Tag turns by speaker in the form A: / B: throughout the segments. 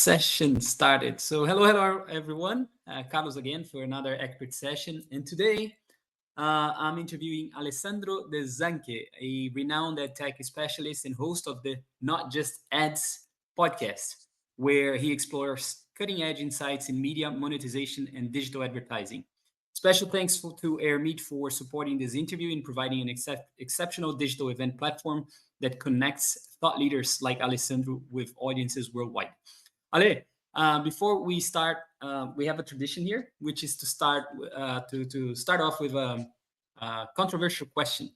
A: session started. So hello everyone. Carlos again for another expert session. And today I'm interviewing Alessandro De Zanche, a renowned ed tech specialist and host of the Not Just Ads podcast, where he explores cutting edge insights in media, monetization, and digital advertising. Special thanks to AirMeet for supporting this interview and providing an exceptional digital event platform that connects thought leaders like Alessandro with audiences worldwide. Ale, before we start, we have a tradition here, which is to start off with a controversial question.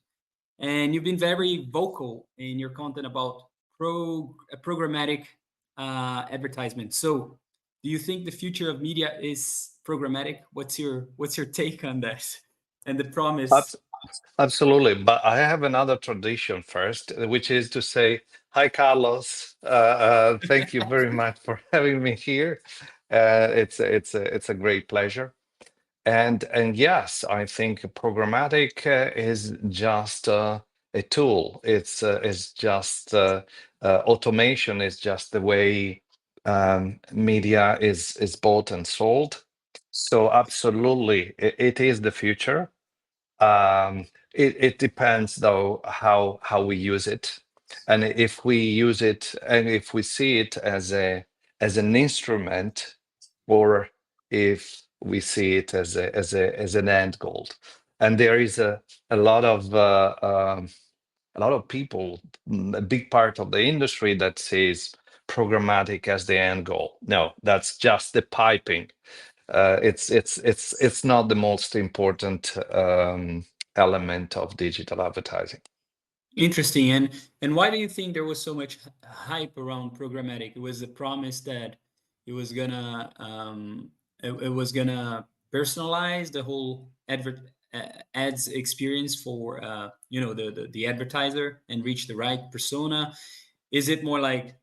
A: And you've been very vocal in your content about programmatic advertisement. So, do you think the future of media is programmatic? What's your take on that? And the promise.
B: Abs- Absolutely. But I have another tradition first, which is to say, hi, Carlos. Thank you very much for having me here. It's a great pleasure. And yes, I think programmatic is just a tool. It's just automation is just the way media is bought and sold. So absolutely, it is the future. It depends though how we use it, and if we use it and if we see it as an instrument, or if we see it as an end goal. And there is a lot of a lot of people, a big part of the industry that sees programmatic as the end goal. No, that's just the piping. It's not the most important element of digital advertising.
A: Interesting. And why do you think there was so much hype around programmatic? It was a promise that it was gonna it was gonna personalize the whole ads experience for the advertiser and reach the right persona. Is it more like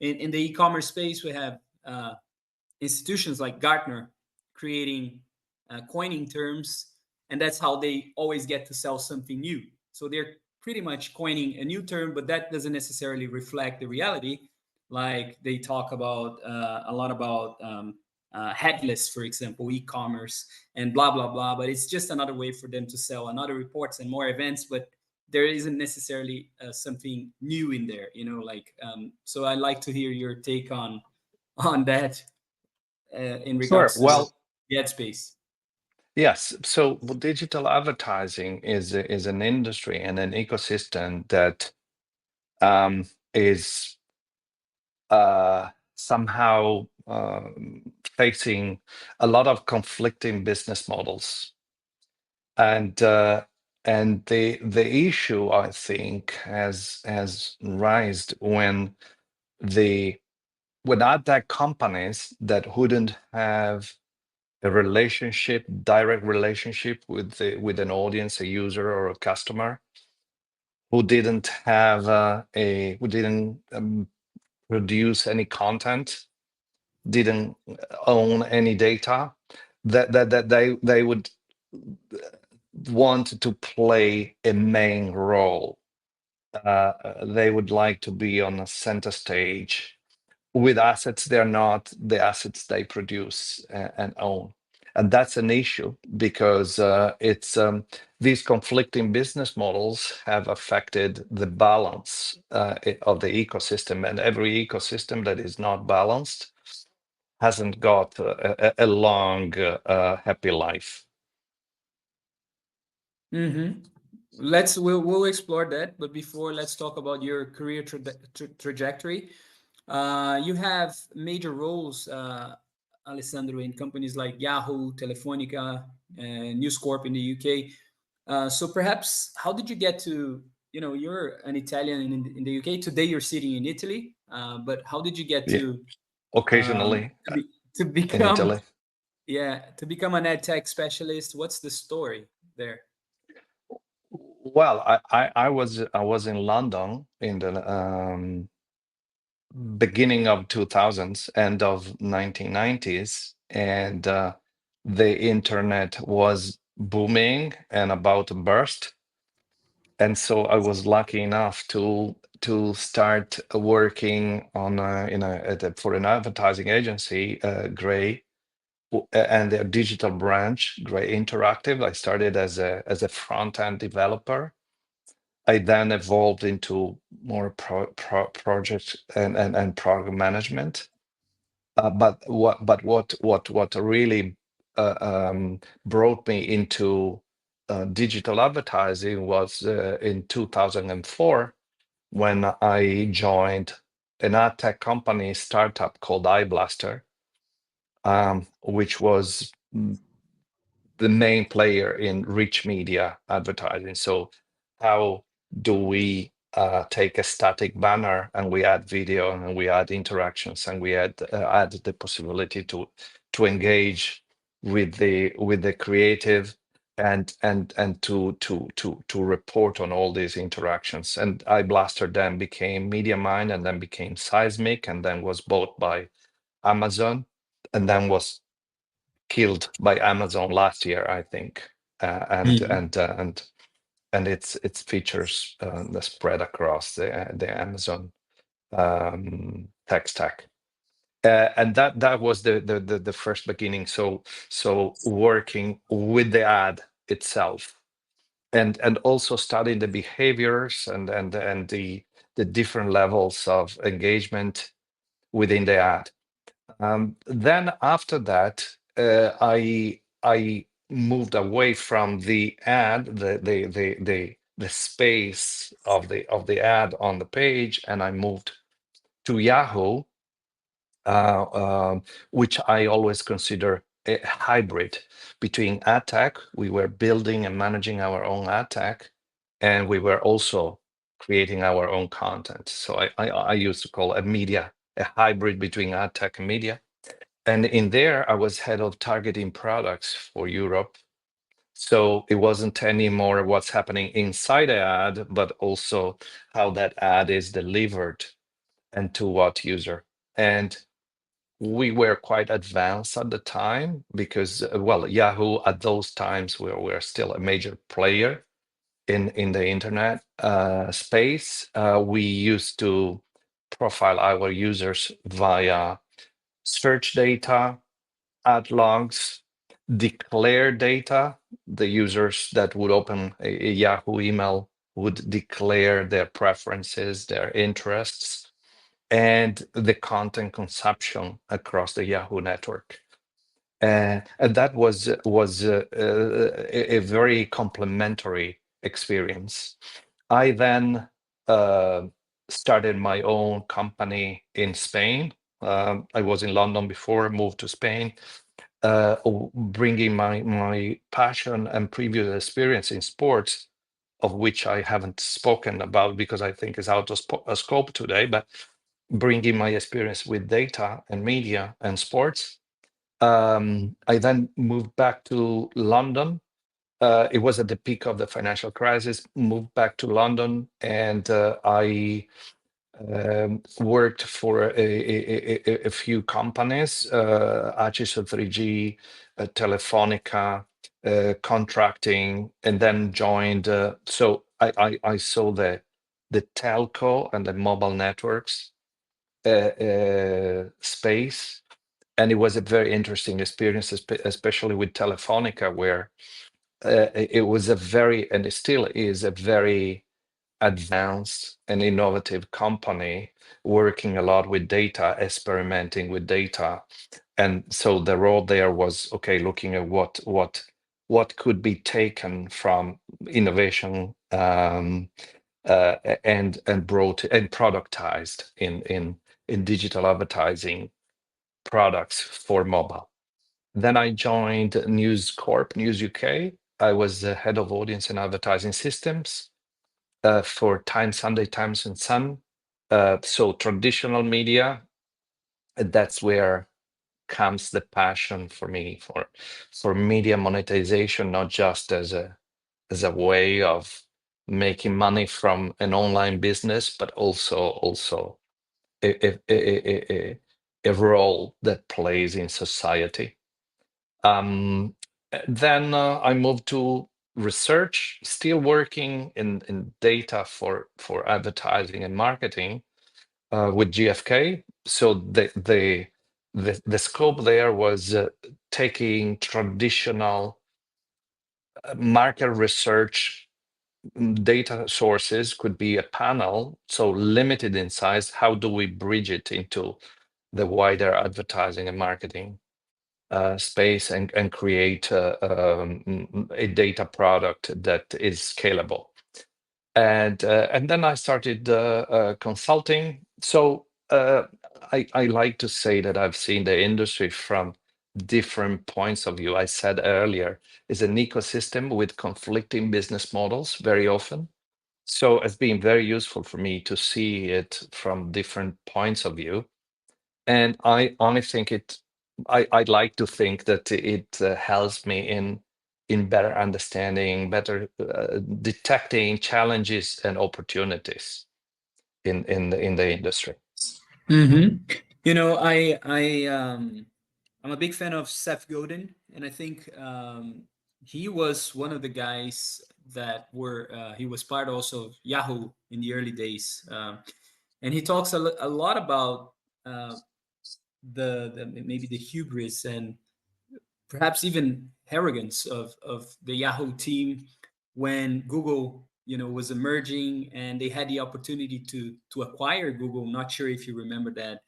A: in the e-commerce space we have institutions like Gartner creating coining terms, and that's how they always get to sell something new. So they're pretty much coining a new term, but that doesn't necessarily reflect the reality. Like they talk about a lot about headless, for example, e-commerce and blah blah blah. But it's just another way for them to sell another reports and more events. But there isn't necessarily something new in there, So I like to hear your take on that in
B: Sure.
A: regards to
B: Well,
A: the ad space.
B: yes. So digital advertising is an industry and an ecosystem that is somehow facing a lot of conflicting business models. And the issue, I think, has raised the when ad tech companies that wouldn't have a direct relationship with an audience, a user, or a customer, who didn't have who didn't produce any content, didn't own any data, that they would want to play a main role. They would like to be on a center stage with assets they're not the assets they produce and own. And that's an issue because it's these conflicting business models have affected the balance of the ecosystem, and every ecosystem that is not balanced hasn't got a long, happy life.
A: Mm-hmm. We'll explore that, but before, let's talk about your career trajectory. You have major roles, Alessandro, in companies like Yahoo, Telefonica, and News Corp in the UK. So perhaps, how did you get to, you're an Italian in the UK. Today you're sitting in Italy, but how did you get
B: Yeah,
A: um,
B: occasionally
A: to, be, to
B: in
A: become,
B: Italy.
A: yeah, to become an ed tech specialist? What's the story there?
B: Well, I was in London in the beginning of 2000s, end of 1990s, and the internet was booming and about to burst. And so I was lucky enough to start working on for an advertising agency, Gray, and their digital branch, Gray Interactive. I started as a front end developer. I then evolved into more project and program management. What really brought me into digital advertising was in 2004 when I joined an ad tech company startup called iBlaster, which was the main player in rich media advertising. So how do we take a static banner and we add video and we add interactions and we add the possibility to engage with the creative and to report on all these interactions. And iBlaster then became MediaMind and then became Seismic and then was bought by Amazon and then was killed by Amazon last year, I think,
A: Mhm.
B: and its features spread across the Amazon tech stack. And that was the first beginning. So working with the ad itself, and also studying the behaviors and the different levels of engagement within the ad. Then after that, I moved away from the ad, the space of the ad on the page, and I moved to Yahoo, uh, um, which I always consider a hybrid between ad tech. We were building and managing our own ad tech, and we were also creating our own content. So I used to call a hybrid between ad tech and media. And in there, I was head of targeting products for Europe. So it wasn't anymore what's happening inside the ad, but also how that ad is delivered and to what user. And we were quite advanced at the time because, well, Yahoo at those times were still a major player in the internet space. We used to profile our users via search data, ad logs, declare data. The users that would open a Yahoo email would declare their preferences, their interests, and the content consumption across the Yahoo network. And that was a very complementary experience. I then uh, started my own company in Spain. I was in London before, moved to Spain, bringing my passion and previous experience in sports, of which I haven't spoken about because I think is out of scope today, but bringing my experience with data and media and sports. I then moved back to London. It was at the peak of the financial crisis. Moved back to London, and I worked for a few companies, Atchison 3G, Telefonica, contracting, and then joined. So I saw the telco and the mobile networks space, and it was a very interesting experience, especially with Telefonica, where it was a very, and it still is a very advanced and innovative company working a lot with data, experimenting with data. And so the role there was okay, looking at what could be taken from innovation and brought and productized in digital advertising products for mobile. Then I joined News Corp, News UK. I was the head of audience and advertising systems for Times Sunday, Times and Sun. So traditional media, that's where comes the passion for me for media monetization, not just as a way of making money from an online business, but also a role that plays in society. Um, then I moved research, still working in data for advertising and marketing with GfK. So the scope there was taking traditional market research data sources, could be a panel, so limited in size. How do we bridge it into the wider advertising and marketing space and create a data product that is scalable? And then I started consulting. So I like to say that I've seen the industry from different points of view. I said earlier, is an ecosystem with conflicting business models very often. So it's been very useful for me to see it from different points of view. And I think I'd like to think that it helps me in better understanding, better detecting challenges and opportunities in the industry.
A: Mm-hmm. You know, I'm a big fan of Seth Godin, and I think he was one of the guys that were he was part also of Yahoo in the early days, and he talks a lot about uh, the maybe the hubris and perhaps even arrogance of the Yahoo team when Google, you know, was emerging and they had the opportunity to acquire Google. Not sure if you remember that.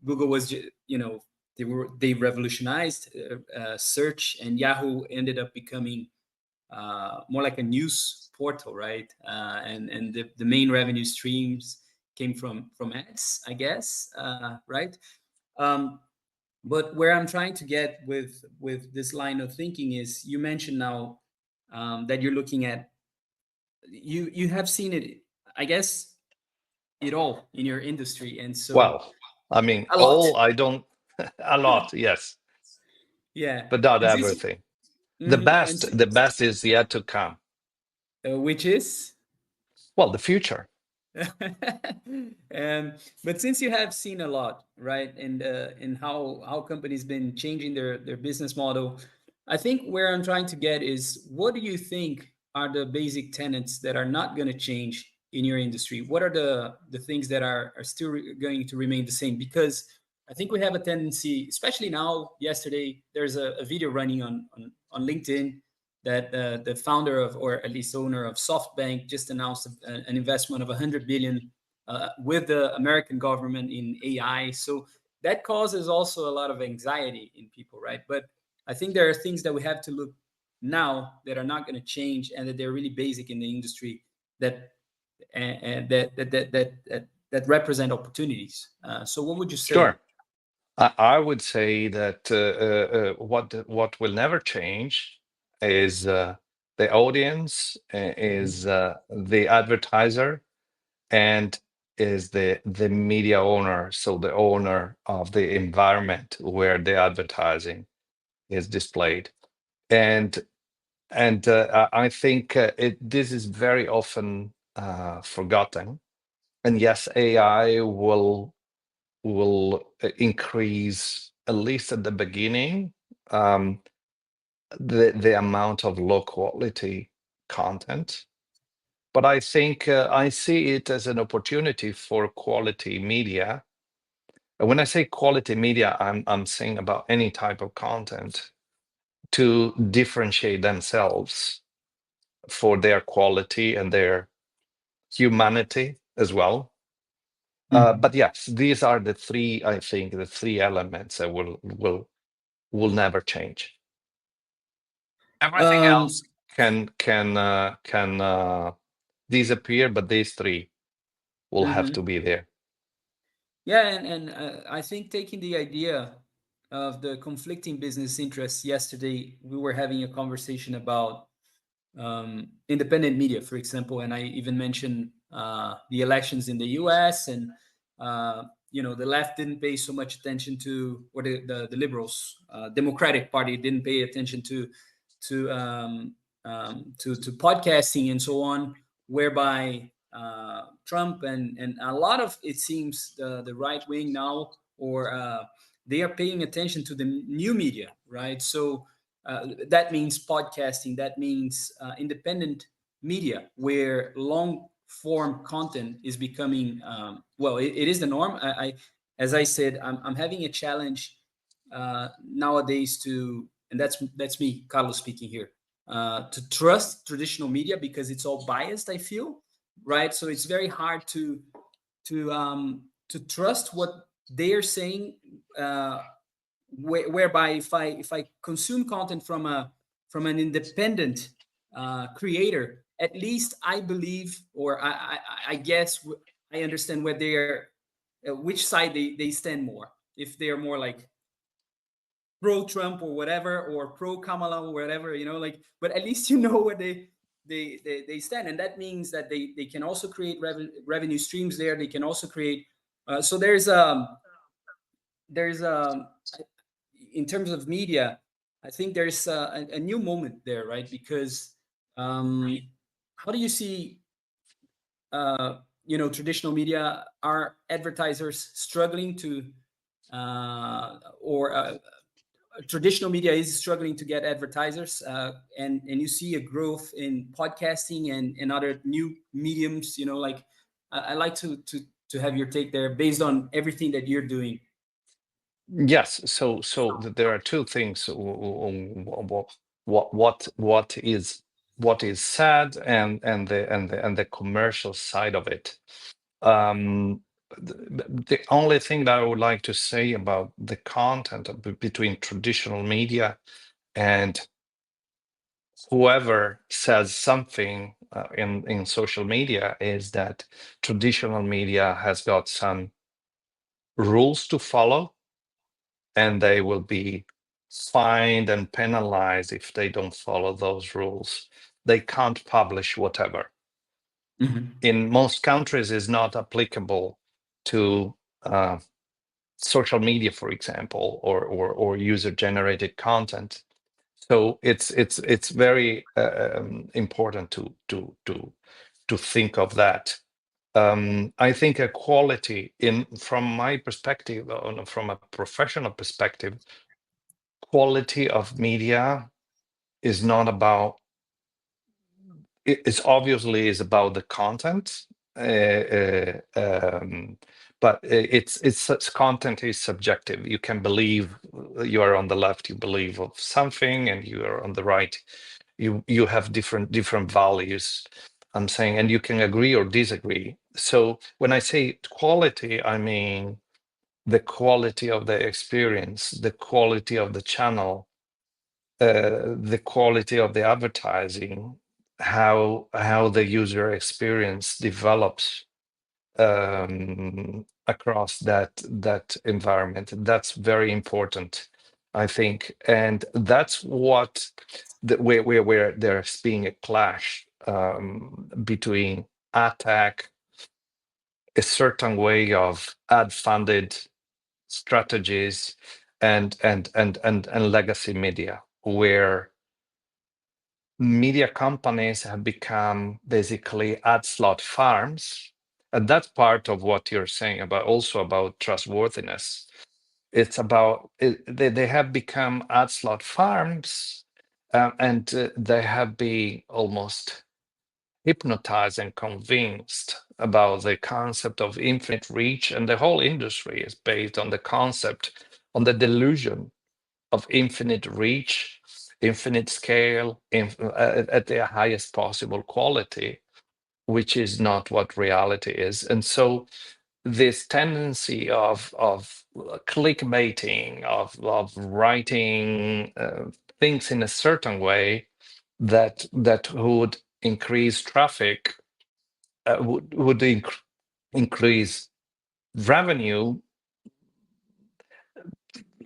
A: Google was, you know, they revolutionized search, and Yahoo ended up becoming more like a news portal, right? And the main revenue streams came from ads, I guess, right? Um, but where I'm trying to get with this line of thinking is, you mentioned now that you're looking at, you have seen it, I guess, it all in your industry, and so
B: Well, I mean,
A: a lot.
B: all I don't a lot, yes,
A: Yeah,
B: but not
A: and since
B: everything.
A: mhm, and
B: The best is yet to come.
A: which is
B: Well, the future.
A: but since you have seen a lot, right, and how companies been changing their business model, I think where I'm trying to get is, what do you think are the basic tenets that are not going to change in your industry? What are the things that are still going to remain the same? Because I think we have a tendency, especially now. Yesterday, there's a video running on LinkedIn that the founder of, or at least owner of SoftBank, just announced an investment of 100 billion with the American government in AI. So that causes also a lot of anxiety in people, right? But I think there are things that we have to look now that are not going to change, and that they're really basic in the industry, that that represent opportunities. So what would you say?
B: Sure. I would say that what will never change is the audience, is the advertiser, and is the media owner, so the owner of the environment where the advertising is displayed. And I think this is very often forgotten. And yes, AI will increase, at least at the beginning, um, the amount of low quality content. But I think I see it as an opportunity for quality media. And when I say quality media, I'm saying about any type of content to differentiate themselves for their quality and their humanity as well.
A: Mhm.
B: But yes, these are the three, I think, the three elements that will never change. Everything
A: Um,
B: else can disappear, but these three will have to
A: mhm.
B: be there.
A: Yeah, and I think taking the idea of the conflicting business interests, yesterday we were having a conversation about independent media, for example, and I even mentioned the elections in the U.S. and you know, the left didn't pay so much attention to, or the liberals, Democratic Party didn't pay attention to to podcasting and so on, whereby Trump and a lot of, it seems, the right wing now, or they are paying attention to the new media, right? So that means podcasting, that means independent media, where long form content is becoming, well, it is the norm. As I said, I'm having a challenge nowadays to, and that's me, Carlos, speaking here, to trust traditional media because it's all biased, I feel, right? So it's very hard to trust what they are saying, whereby if I consume content from an independent creator, at least I believe, or I guess I understand where they're, which side they stand more. If they're more like pro Trump or whatever, or pro Kamala or whatever, like. But at least you know where they stand, and that means that they can also create revenue streams there. They can also create. So there's in terms of media, I think there's a new moment there, right? Because how do you see, traditional media? Are advertisers struggling to, or traditional media is struggling to get advertisers, and you see a growth in podcasting and other new mediums? Like, I like to have your take there based on everything that you're doing.
B: Yes, so there are two things. What is said, and the commercial side of it. The only thing that I would like to say about the content between traditional media and whoever says something in social media is that traditional media has got some rules to follow, and they will be fined and penalized if they don't follow those rules. They can't publish whatever.
A: Mhm.
B: In most countries, is not applicable to social media, for example, or user-generated content. So it's very important to think of that. I think equality, from my perspective, from a professional perspective, quality of media is not about. It's obviously is about the content, but it's such content is subjective. You can believe you are on the left, you believe of something, and you are on the right, you have different values. I'm saying, and you can agree or disagree. So when I say quality, I mean the quality of the experience, the quality of the channel, the quality of the advertising, how the user experience develops across that environment. That's very important, I think, and that's what where there's being a clash between attack, a certain way of ad-funded strategies, and legacy media, where media companies have become basically ad slot farms. And that's part of what you're saying about, also about trustworthiness. It's about they have become ad slot farms, and they have been almost hypnotized and convinced about the concept of infinite reach, and the whole industry is based on the concept, on the delusion of infinite reach, infinite scale, at the highest possible quality, which is not what reality is. And so this tendency of clickbaiting, of writing things in a certain way that would increase traffic, would increase revenue,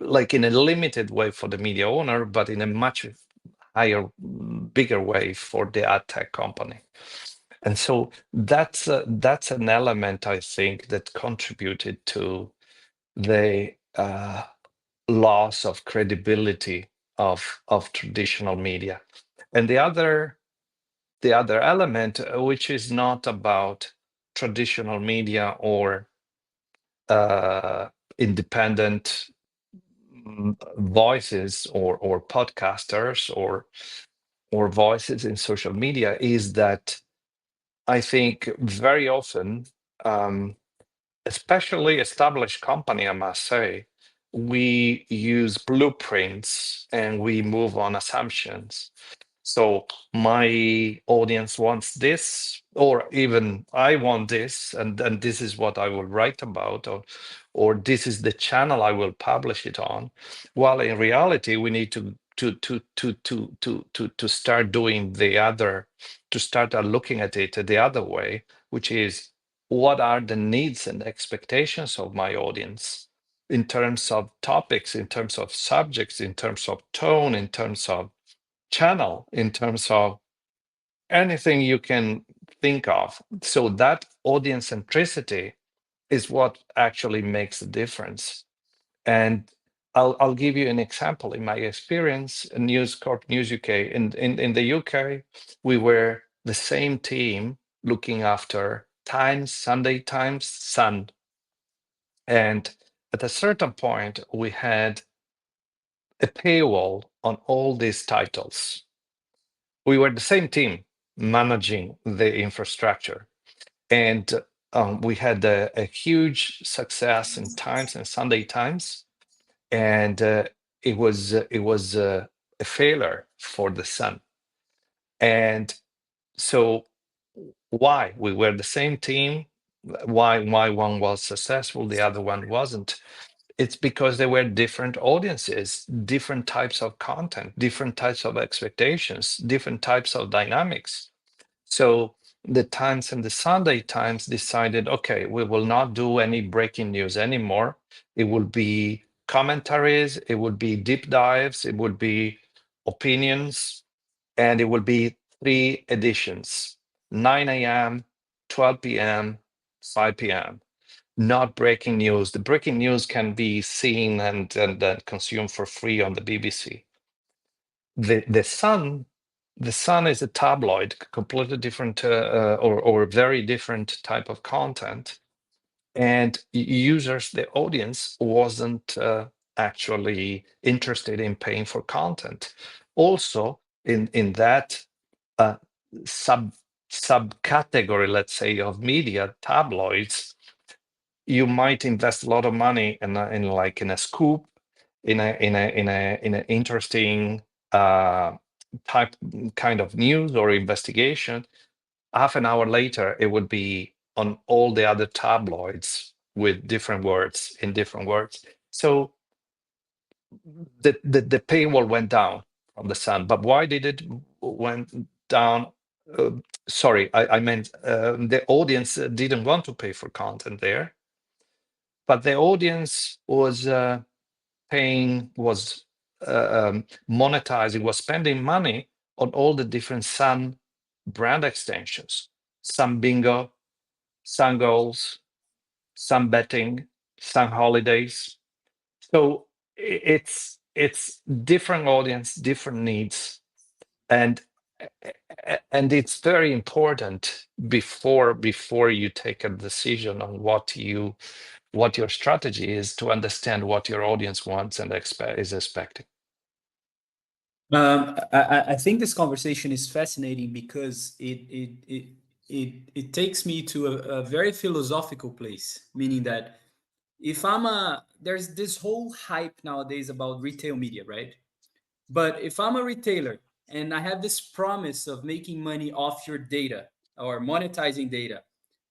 B: like in a limited way for the media owner, but in a much higher, bigger way for the ad tech company. And so that's an element, I think, that contributed to the loss of credibility of traditional media. And the other element, which is not about traditional media or independent voices or podcasters or voices in social media is that I think very often, especially established company, I must say, we use blueprints and we move on assumptions. So my audience wants this, or even I want this, and then this is what I will write about, or this is the channel I will publish it on. While in reality, we need to start doing the other, to start looking at it the other way, which is what are the needs and expectations of my audience in terms of topics, in terms of subjects, in terms of tone, in terms of channel, in terms of anything you can think of. So that audience centricity is what actually makes the difference. And I'll give you an example. In my experience in News Corp News UK, in the UK, we were the same team looking after Times, Sunday Times, Sun. And at a certain point, we had a paywall on all these titles. We were the same team managing the infrastructure. And we had a huge success in Times and Sunday Times. And it was a failure for the Sun. And so why? We were the same team. Why one was successful, the other one wasn't? It's because there were different audiences, different types of content, different types of expectations, different types of dynamics. So the Times and the Sunday Times decided, okay, we will not do any breaking news anymore. It will be commentaries, it would be deep dives, it would be opinions, and it will be 3 editions: 9 a.m., 12 p.m., 5 p.m. Not breaking news. The breaking news can be seen and consumed for free on the BBC. The Sun, the Sun is a tabloid, completely different or very different type of content, and users, the audience, wasn't actually interested in paying for content. Also, in that uh, subcategory, let's say, of media, tabloids, you might invest a lot of money in like in a scoop, in an interesting type kind of news or investigation. Half an hour later, it would be on all the other tabloids with different words in different words. So the paywall went down from the Sun. But why did it went down? Uh, Sorry, I meant the audience didn't want to pay for content there, but the audience was paying, was monetizing, was spending money on all the different Sun brand extensions: Sun Bingo, Sun Goals, Sun Betting, Sun Holidays. So it's different audience, different needs, and it's very important before you take a decision on what your strategy is, to understand what your audience wants and is expecting.
A: I think this conversation is fascinating because it takes me to a very philosophical place, meaning that if there's this whole hype nowadays about retail media, right? But if I'm a retailer and I have this promise of making money off your data or monetizing data,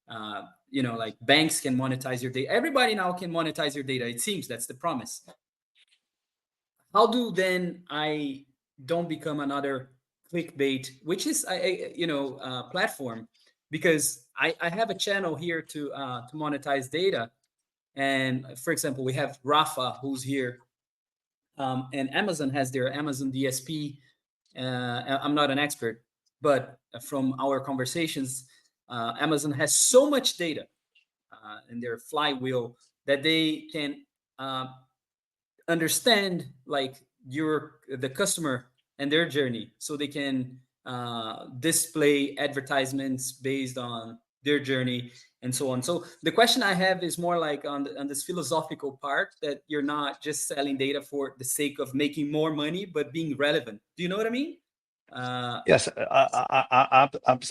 A: like banks can monetize your data. Everybody now can monetize your data. It seems that's the promise. How do then I don't become another clickbait, which is platform, because I have a channel here to monetize data, and for example, we have Rafa who's here, and Amazon has their Amazon DSP. I'm not an expert, but from our conversations, Amazon has so much data in their flywheel that they can uh, understand like the customer and their journey, so they can display advertisements based on their journey, and so on. So the question I have is more like on this philosophical part, that you're not just selling data for the sake of making more money, but being relevant. Do you know what I mean? Uh,
B: Yes,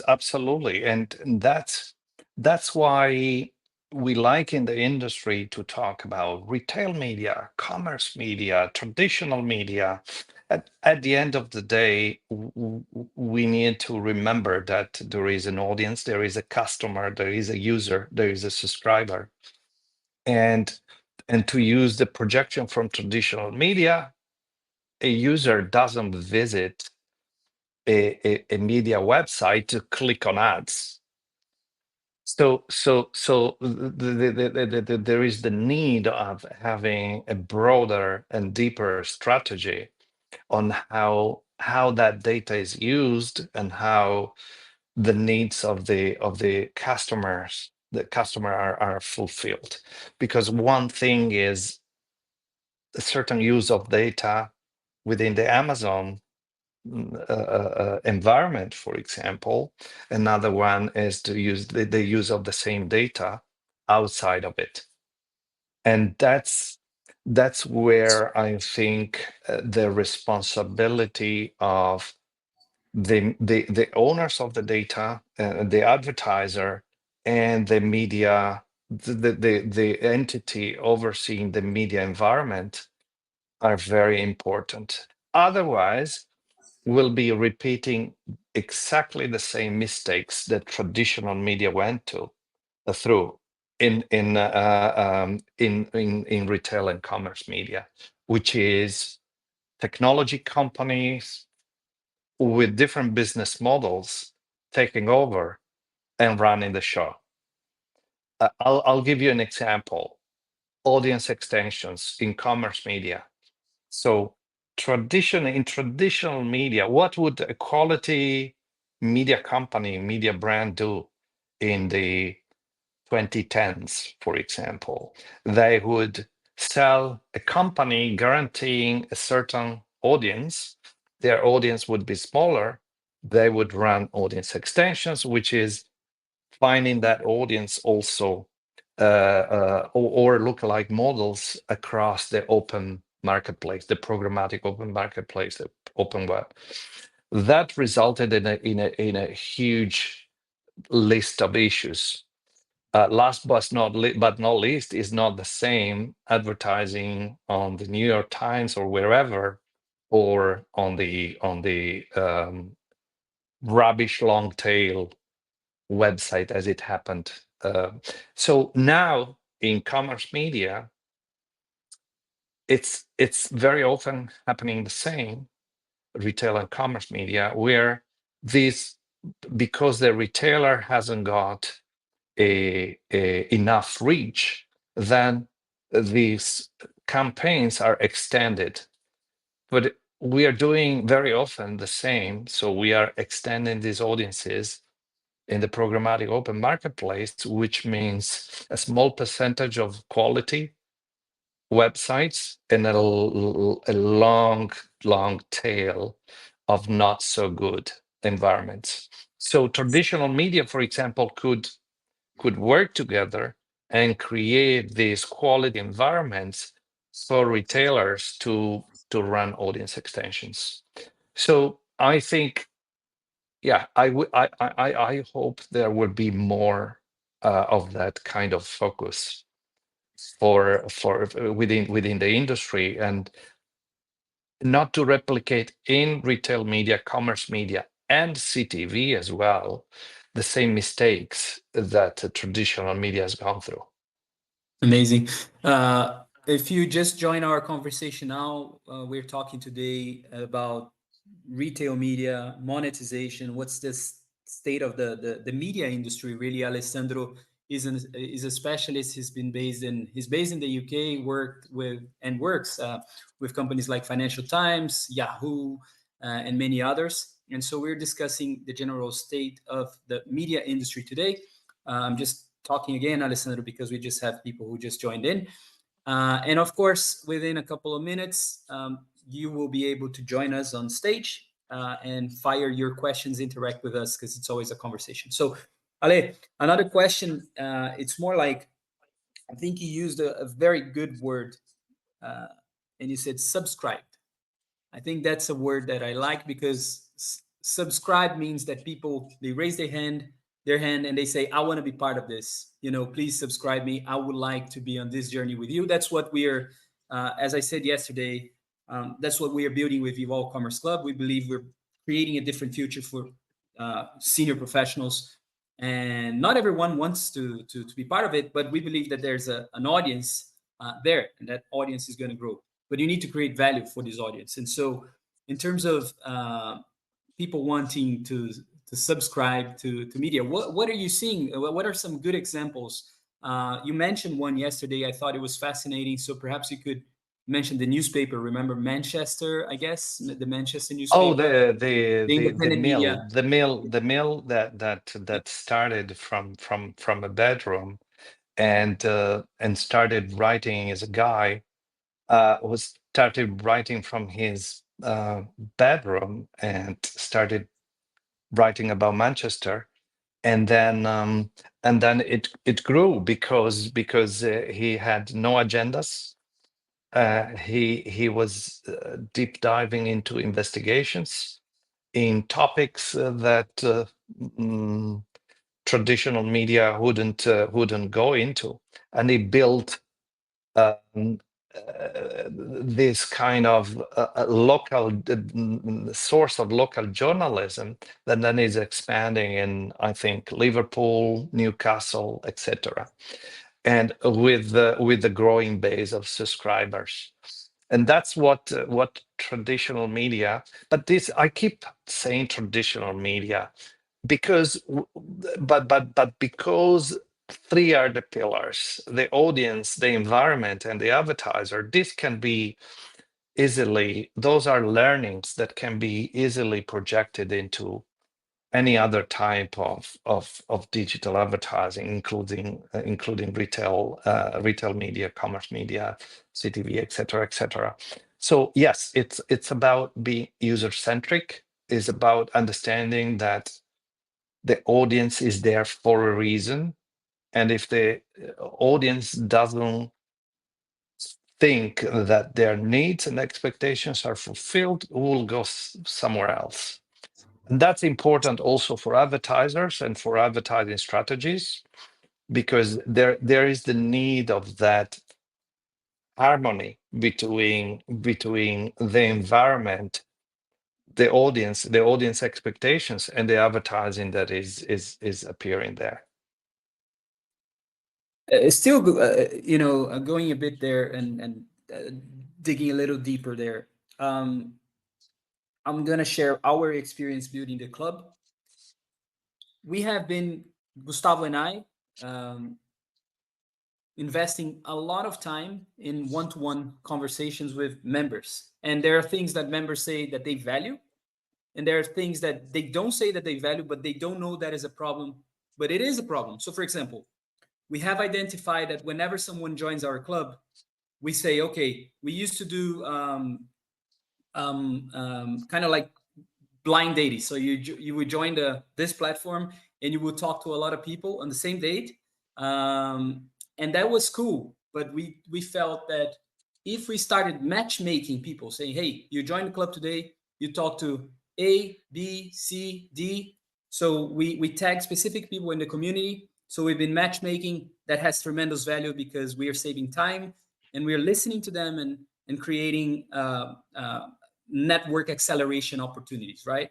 B: absolutely, and that's why we like in the industry to talk about retail media, commerce media, traditional media. At the end of the day, we need to remember that there is an audience, there is a customer, there is a user, there is a subscriber, and to use the projection from traditional media, a user doesn't visit a media website to click on ads. So there is the need of having a broader and deeper strategy on how that data is used and how the needs of the customers, the customer are fulfilled. Because one thing is a certain use of data within the Amazon environment, for example. Another one is to use the use of the same data outside of it, and that's where I think the responsibility of the owners of the data, the advertiser, and the media, the entity overseeing the media environment are very important. Otherwise, will be repeating exactly the same mistakes that traditional media went to through in retail and commerce media, which is technology companies with different business models taking over and running the show. I'll give you an example. Audience extensions in commerce media. So in traditional media, what would a quality media company, media brand do in the 2010s, for example? They would sell a company guaranteeing a certain audience. Their audience would be smaller. They would run audience extensions, which is finding that audience also or lookalike models across the open marketplace, the programmatic open marketplace, the open web. That resulted in a huge list of issues. Last but not least is not the same advertising on the New York Times or wherever, or on the rubbish long tail website as it happened. So now in commerce media, it's very often happening the same, retail and commerce media, where this, because the retailer hasn't got enough reach, then these campaigns are extended. But we are doing very often the same. So we are extending these audiences in the programmatic open marketplace, which means a small percentage of quality websites and a long tail of not so good environments. So traditional media, for example, could work together and create these quality environments for retailers to run audience extensions. So I think, yeah, I hope there will be more of that kind of focus for within the industry, and not to replicate in retail media, commerce media, and CTV as well the same mistakes that traditional media has gone through.
A: Amazing. If you just join our conversation now, we're talking today about retail media, monetization. What's this state of the media industry? Really, Alessandro is a specialist. He's based in the UK, worked with and works with companies like Financial Times, Yahoo, and many others. And so we're discussing the general state of the media industry today. I'm just talking again, Alessandro, because we just have people who just joined in. And of course, within a couple of minutes, you will be able to join us on stage and fire your questions, interact with us, because it's always a conversation. So Ale, another question. It's more like, I think you used a very good word, uh, and you said subscribe. I think that's a word that I like, because subscribe means that people, they raise their hand, and they say, "I want to be part of this. Please subscribe me. I would like to be on this journey with you." That's what we are. As I said yesterday, that's what we are building with Evolve Commerce Club. We believe we're creating a different future for senior professionals, and not everyone wants to be part of it, but we believe that there's an audience there, and that audience is going to grow, but you need to create value for this audience. And so, in terms of people wanting to subscribe to media, what are you seeing? What are some good examples? You mentioned one yesterday. I thought it was fascinating. So perhaps you could mention the newspaper. Remember Manchester? I guess the Manchester
B: Oh,
A: newspaper, the
B: the
A: independent
B: mill,
A: media.
B: the mill that started from a bedroom and started writing as a guy, was started writing from his bedroom and started writing about Manchester, and then it grew because he had no agendas. He was deep diving into investigations in topics that mm, traditional media wouldn't go into, and he built um, this kind of local source of local journalism that then is expanding in, I think, Liverpool, Newcastle, etc., and with the growing base of subscribers. And that's what traditional media. But this, I keep saying traditional media because but because three are the pillars: the audience, the environment, and the advertiser. This can be easily, those are learnings that can be easily projected into any other type of digital advertising, including retail media, commerce media, CTV, etc., etc. So yes, it's about being user centric. Is about understanding that the audience is there for a reason, and if the audience doesn't think that their needs and expectations are fulfilled, we'll go somewhere else. And that's important also for advertisers and for advertising strategies, because there is the need of that harmony between the environment, the audience expectations, and the advertising that is appearing there.
A: Still, going a bit there, and digging a little deeper there. Um, I'm gonna share our experience building the club. We have been, Gustavo and I, um, investing a lot of time in one-to-one conversations with members. And there are things that members say that they value, and there are things that they don't say that they value, but they don't know that is a problem, but it is a problem. So, for example, we have identified that whenever someone joins our club, we say, okay, we used to do kind of like blind dating. So you would join this platform, and you would talk to a lot of people on the same date, and that was cool. But we felt that if we started matchmaking people, saying, "Hey, you joined the club today, you talk to A, B, C, D," so we tag specific people in the community. So we've been matchmaking. That has tremendous value because we are saving time, and we are listening to them, and creating network acceleration opportunities, right?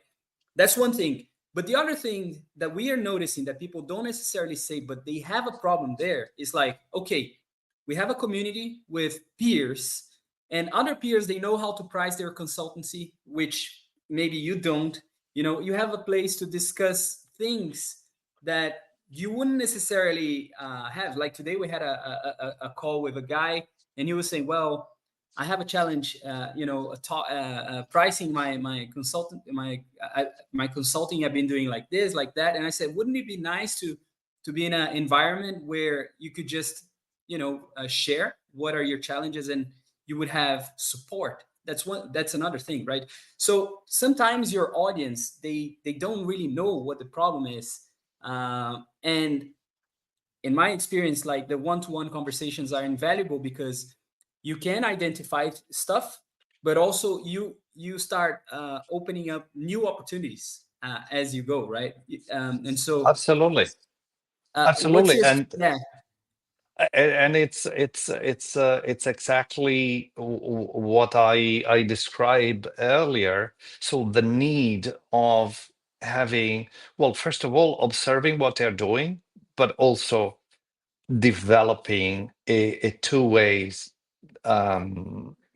A: That's one thing. But the other thing that we are noticing that people don't necessarily say, but they have a problem there, is like, okay, we have a community with peers, and other peers, they know how to price their consultancy, which maybe you don't. You have a place to discuss things that you wouldn't necessarily have. Like today, we had a call with a guy, and he was saying, well, I have a challenge, pricing my consultant, my consulting. I've been doing like this, like that, and I said, wouldn't it be nice to be in an environment where you could just, share what are your challenges, and you would have support. That's another thing, right? So sometimes your audience, they don't really know what the problem is, And in my experience, like the one-to-one conversations are invaluable because you can identify stuff, but also you start opening up new opportunities as you go, right? And so,
B: Absolutely,
A: what's
B: absolutely,
A: your
B: and
A: yeah?
B: it's exactly what I described earlier. So the need of having, well, first of all, observing what they're doing, but also developing a two ways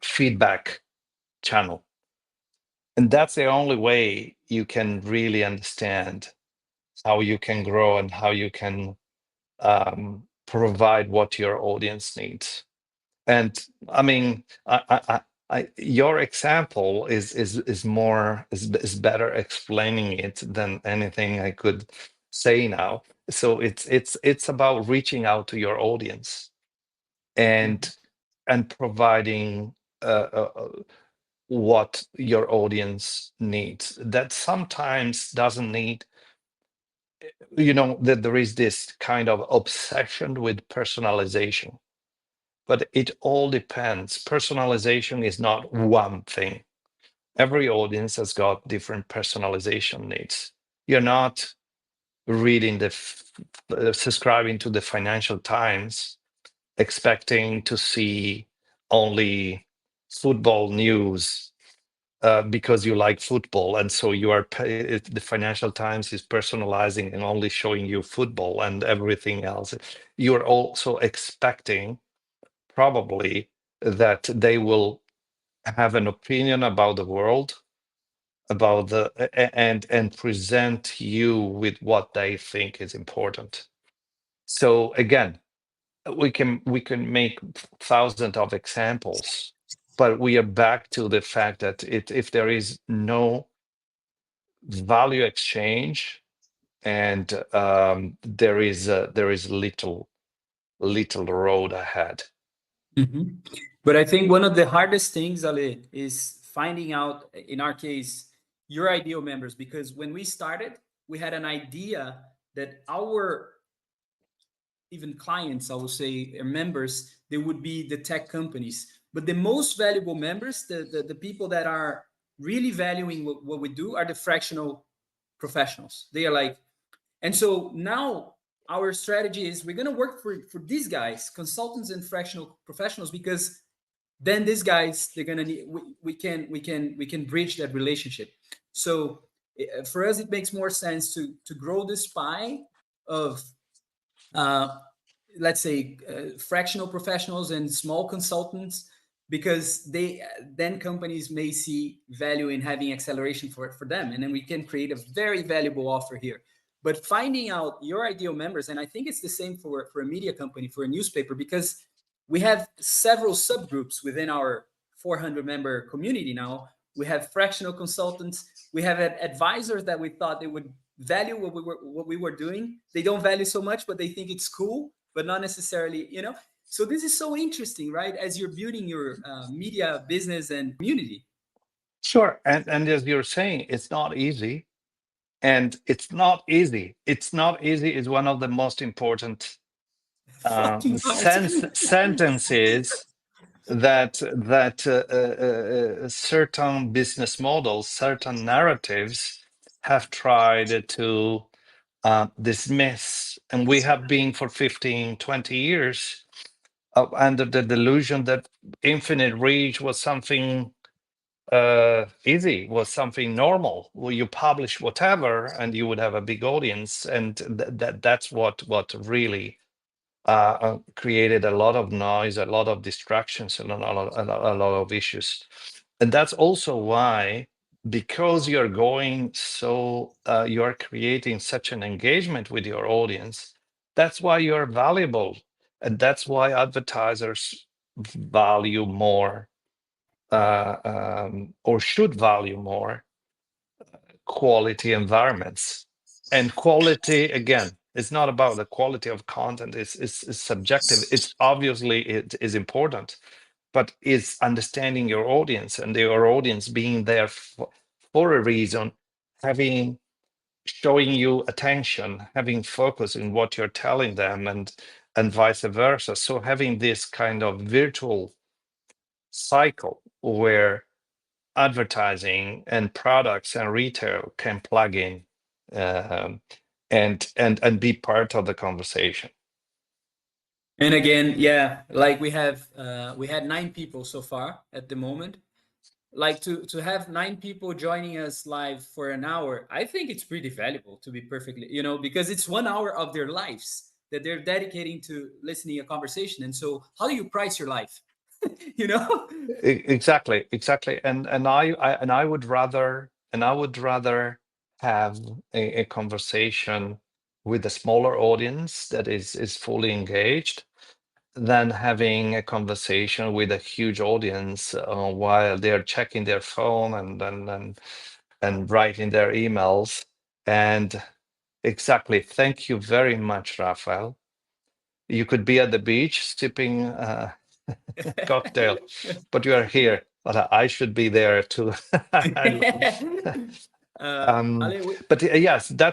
B: feedback channel. And that's the only way you can really understand how you can grow and how you can provide what your audience needs. And I mean, your example is more is better explaining it than anything I could say now. So it's about reaching out to your audience
A: Mhm.
B: and providing what your audience needs. That sometimes doesn't need, that there is this kind of obsession with personalization, but it all depends. Personalization is not one thing. Every audience has got different personalization needs. You're not reading subscribing to the Financial Times expecting to see only football news because you like football, and so the Financial Times is personalizing and only showing you football and everything else. You're also expecting probably that they will have an opinion about the world, about and present you with what they think is important. So again, we can make thousands of examples, but we are back to the fact that if there is no value exchange, and there is little road ahead.
A: Mhm. But I think one of the hardest things, Ale, is finding out, in our case, your ideal members. Because when we started, we had an idea that our even clients, I would say, members, they would be the tech companies. But the most valuable members, the people that are really valuing what we do, are the fractional professionals. They are like, and so now our strategy is we're going to work for these guys, consultants and fractional professionals, because then these guys they're going to need we can bridge that relationship. So for us it makes more sense to grow this pie of uh, let's say fractional professionals and small consultants, because they then companies may see value in having acceleration for them, and then we can create a very valuable offer here. But finding out your ideal members, and I think it's the same for a media company, for a newspaper, because we have several subgroups within our 400 member community now. We have fractional consultants, we have advisors that we thought they would value what we were doing. They don't value so much, but they think it's cool, but not necessarily. So this is so interesting, right? As you're building your media business and community.
B: Sure, and as you're saying, it's not easy, and it's not easy is one of the most important
A: Fucking hard.
B: sentences that certain business models, certain narratives have tried to dismiss. And we have been for 15, 20 years under the delusion that infinite reach was something easy, was something normal. Well, you publish whatever and you would have a big audience. And that's what really created a lot of noise, a lot of distractions, and a lot of issues. And that's also why, because you are creating such an engagement with your audience, that's why you're valuable. And that's why advertisers value more, or should value more, quality environments. And quality, again, it's not about the quality of content, it's subjective. It's obviously it is important, but it's understanding your audience, and your audience being there for a reason, having showing you attention, having focus in what you're telling them, and vice versa. So having this kind of virtual cycle where advertising and products and retail can plug in, um, and be part of the conversation.
A: And again, yeah, like we had 9 people so far at the moment. Like to have 9 people joining us live for an hour, I think it's pretty valuable, to be perfectly, because it's 1 hour of their lives that they're dedicating to listening a conversation. And so how do you price your life? you know
B: Exactly, and I would rather have a conversation with a smaller audience that is fully engaged than having a conversation with a huge audience while they're checking their phone and writing their emails. And exactly, thank you very much, Rafael. You could be at the beach sipping cocktail, but you are here. But I should be there too. Um,
A: Ale,
B: but yes,
A: yeah.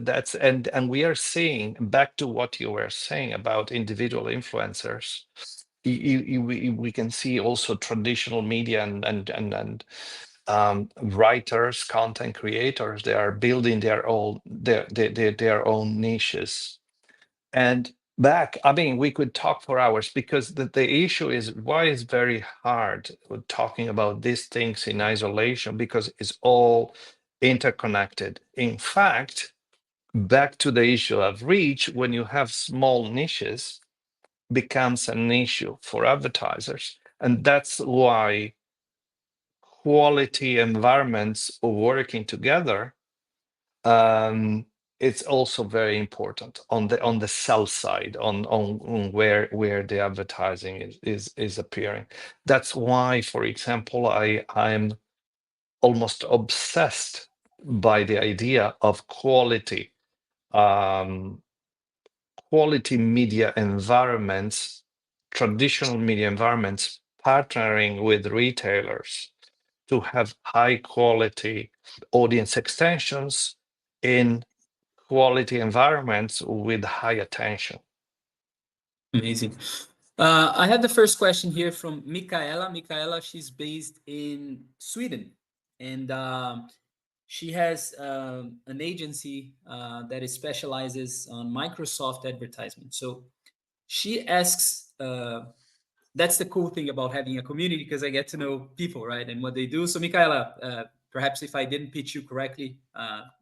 B: that's and we are seeing, back to what you were saying about individual influencers. We can see also traditional media and writers, content creators. They are building their own niches. And back, I mean, we could talk for hours, because the issue is why it's very hard with talking about these things in isolation, because it's all interconnected. In fact, back to the issue of reach, when you have small niches, becomes an issue for advertisers. And that's why quality environments working together, it's also very important on the sell side, on where the advertising is appearing. That's why, for example, I'm almost obsessed by the idea of um, quality media environments, traditional media environments, partnering with retailers to have high quality audience extensions in quality environments with high attention.
A: Amazing. I have the first question here from Michaela. Michaela, she's based in Sweden, and she has an agency that specializes on Microsoft advertisement. So she asks, that's the cool thing about having a community, because I get to know people, right, and what they do. So Michaela, perhaps if I didn't pitch you correctly,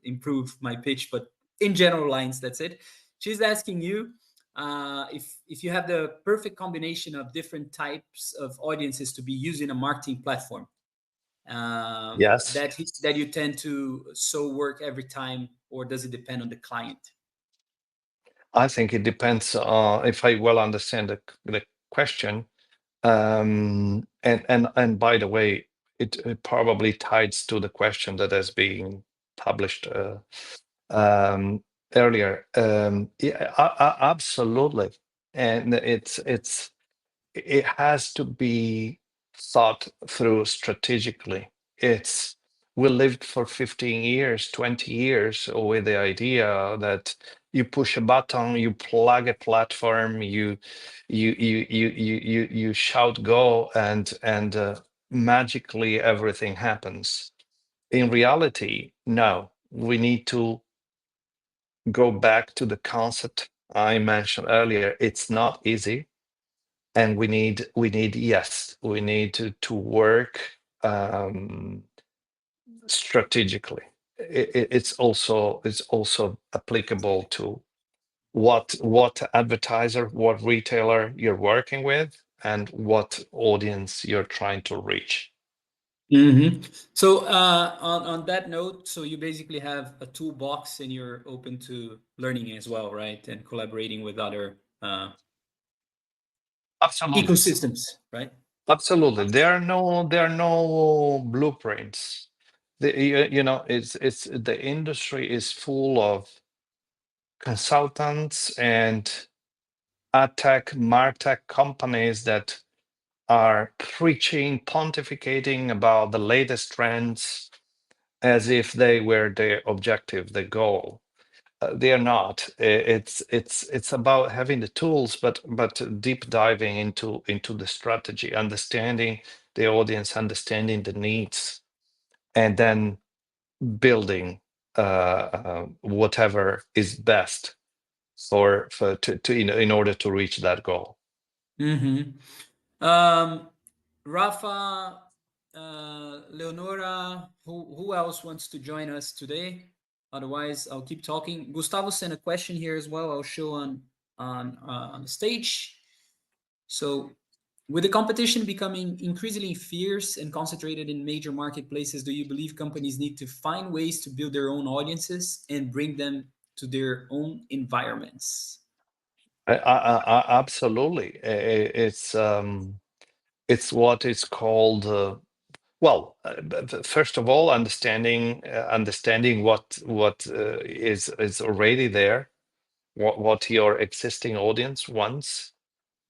A: improve my pitch, but in general lines, that's it. She's asking you if you have the perfect combination of different types of audiences to be used in a marketing platform,
B: Yes,
A: that you tend to so work every time, or does it depend on the client?
B: I think it depends, if I well understand the question. And by the way, it probably ties to the question that has been published earlier. Yeah, absolutely, and it has to be thought through strategically. It's We lived for 15 years, 20 years with the idea that you push a button, you plug a platform, you shout go, and magically everything happens. In reality, no. We need to go back to the concept I mentioned earlier. It's not easy, and we need to work um, strategically. It's also applicable to what advertiser, what retailer you're working with, and what audience you're trying to reach.
A: Mm-hmm. So on that note, so you basically have a toolbox and you're open to learning as well, right? And collaborating with other
B: Absolutely.
A: ecosystems, right?
B: Absolutely. There are no blueprints. It's the industry is full of consultants and ad tech, martech companies that are preaching, pontificating about the latest trends, as if they were the objective, the goal. They are not. It's about having the tools, but deep diving into the strategy, understanding the audience, understanding the needs, and then building whatever is best for to in order to reach that goal.
A: Mm-hmm. Rafa, Leonora, who else wants to join us today? Otherwise, I'll keep talking. Gustavo sent a question here as well. I'll show on the stage. So, with the competition becoming increasingly fierce and concentrated in major marketplaces, do you believe companies need to find ways to build their own audiences and bring them to their own environments?
B: Absolutely. It's what is called well, first of all, understanding what is already there, what your existing audience wants,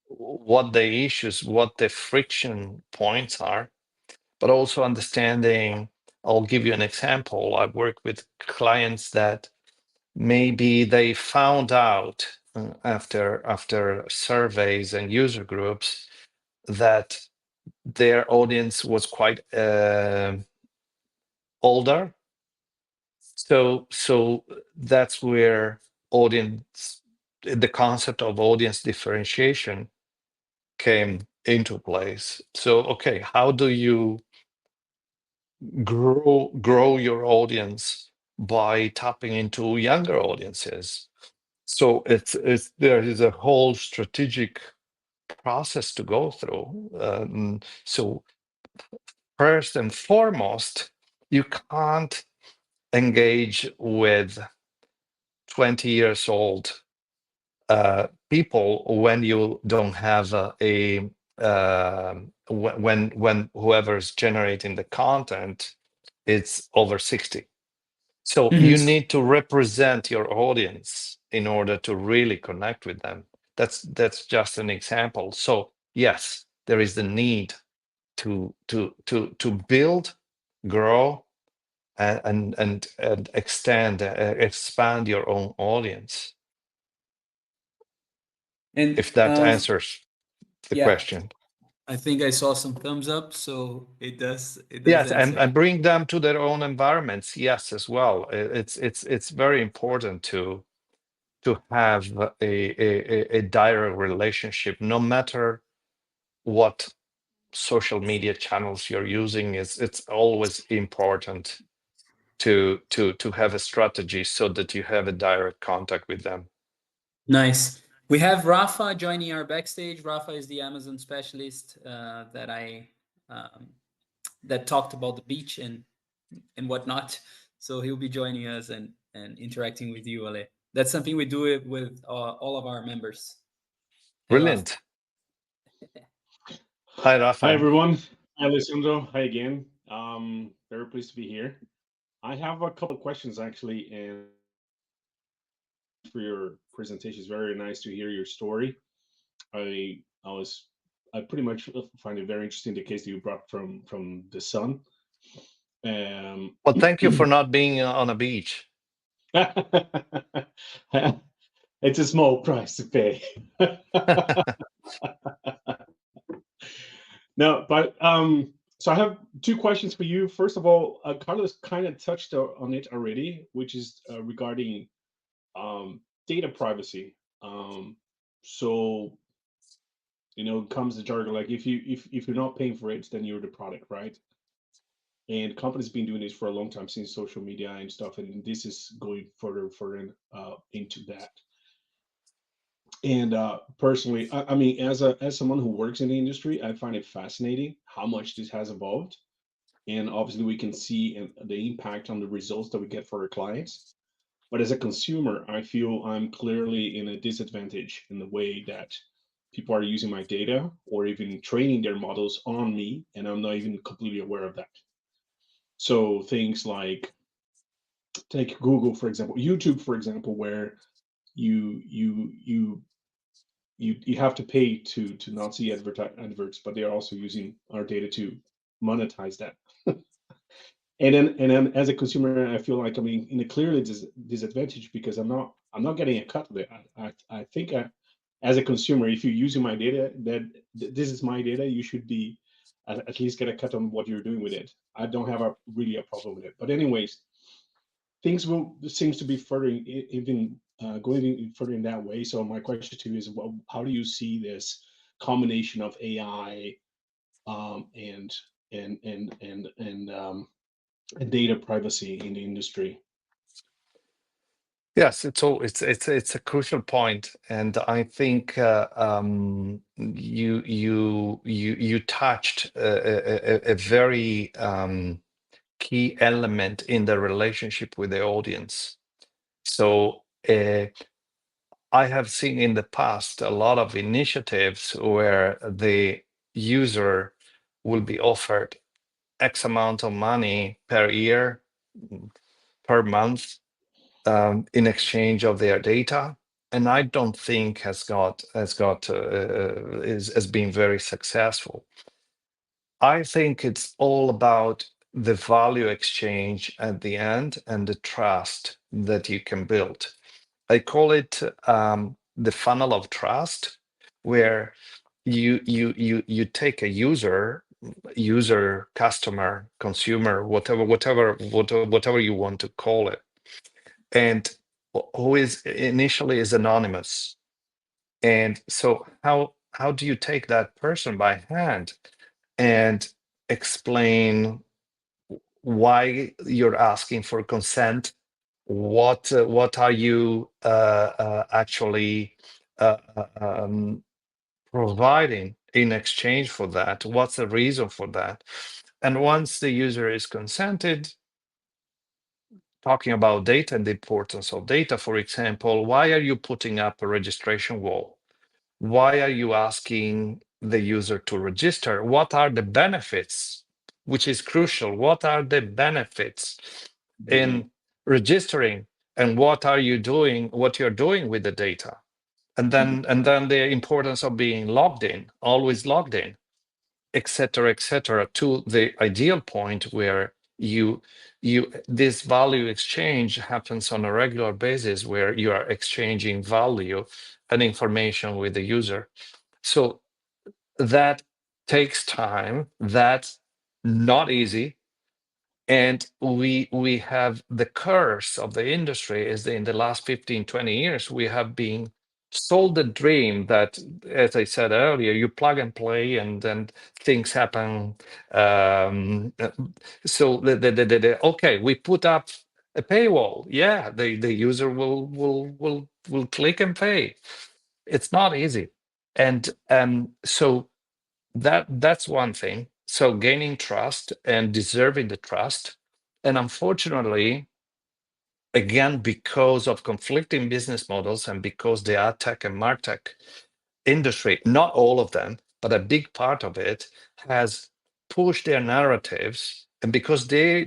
B: what the issues, what the friction points are, but also understanding. I'll give you an example. I work with clients that maybe they found out after surveys and user groups that their audience was quite older. So that's where the concept of audience differentiation came into place. So, okay, how do you grow your audience by tapping into younger audiences? So it's there is a whole strategic process to go through. So first and foremost, you can't engage with 20 years old people when you don't have when whoever's generating the content is over 60. So you
A: Mhm.
B: need to represent your audience in order to really connect with them. That's just an example. So yes, there is the need to build, grow, and expand your own audience.
A: And
B: If that answers the
A: yeah,
B: question.
A: I think I saw some thumbs up, so it does
B: Yes, and,
A: answer.
B: and bring them to their own environments. Yes, as well. It's very important to have a direct relationship, no matter what social media channels you're using. It's always important to have a strategy so that you have a direct contact with them.
A: Nice. We have Rafa joining our backstage. Rafa is the Amazon specialist um, that talked about the beach and whatnot. So he'll be joining us and interacting with you, Ale. That's something we do it with all of our members. Hey, Rafa.
B: Brilliant. Hi,
C: Hi
B: Rafa.
C: everyone. Hi Alessandro. Hi again. Very pleased to be here. I have a couple of questions actually, and for your presentation, it's very nice to hear your story. I pretty much find it very interesting the case that you brought from the sun. Um,
B: Well, thank you for not being on a beach.
C: it's a small price to pay. No, but so I have two questions for you. First of all, Carlos kind of touched on it already, which is regarding data privacy. So comes the jargon like if you're not paying for it, then you're the product, right? And companies been doing this for a long time since social media and stuff, and this is going further into that. And personally, I mean, as someone who works in the industry, I find it fascinating how much this has evolved, and obviously we can see the impact on the results that we get for our clients. But as a consumer, I feel I'm clearly in a disadvantage in the way that people are using my data or even training their models on me, and I'm not even completely aware of that. So things like take Google for example, YouTube for example, where you you you you have to pay to not see adverts, but they are also using our data to monetize that. And then as a consumer, I feel like I'm in a clearly disadvantage because I'm not getting a cut of it. I think as a consumer, if you're using my data, that this is my data, you should be at least get a cut on what you're doing with it. I don't have really a problem with it. But anyways, things will seems to be further even going further in that way. So my question to you is, how do you see this combination of AI and and data privacy in the industry?
B: Yes, it's a crucial point, and I think you touched a very key element in the relationship with the audience. So I have seen in the past a lot of initiatives where the user will be offered X amount of money per year, per month, in exchange of their data, and I don't think has been very successful. I think it's all about the value exchange at the end and the trust that you can build. I call it the funnel of trust, where you take a user, customer, consumer, whatever you want to call it, and who is initially is anonymous. And so how do you take that person by hand and explain why you're asking for consent? What are you actually providing in exchange for that? What's the reason for that? And once the user is consented, talking about data and the importance of data, for example, why are you putting up a registration wall? Why are you asking the user to register? What are the benefits? Which is crucial. What are the benefits
C: Mhm.
B: in registering? And what are you doing, what you're doing with the data? And
C: Mhm.
B: then the importance of being logged in, always logged in, et cetera, to the ideal point where this value exchange happens on a regular basis, where you are exchanging value and information with the user. So that takes time. That's not easy. And we have the curse of the industry is that in the last 15, 20 years, we have been sold the dream that, as I said earlier, you plug and play and then things happen. So okay, we put up a paywall. Yeah, the user will click and pay. It's not easy. And so that's one thing. So gaining trust and deserving the trust. And unfortunately, again, because of conflicting business models and because the ad tech and martech industry, not all of them, but a big part of it, has pushed their narratives. And because they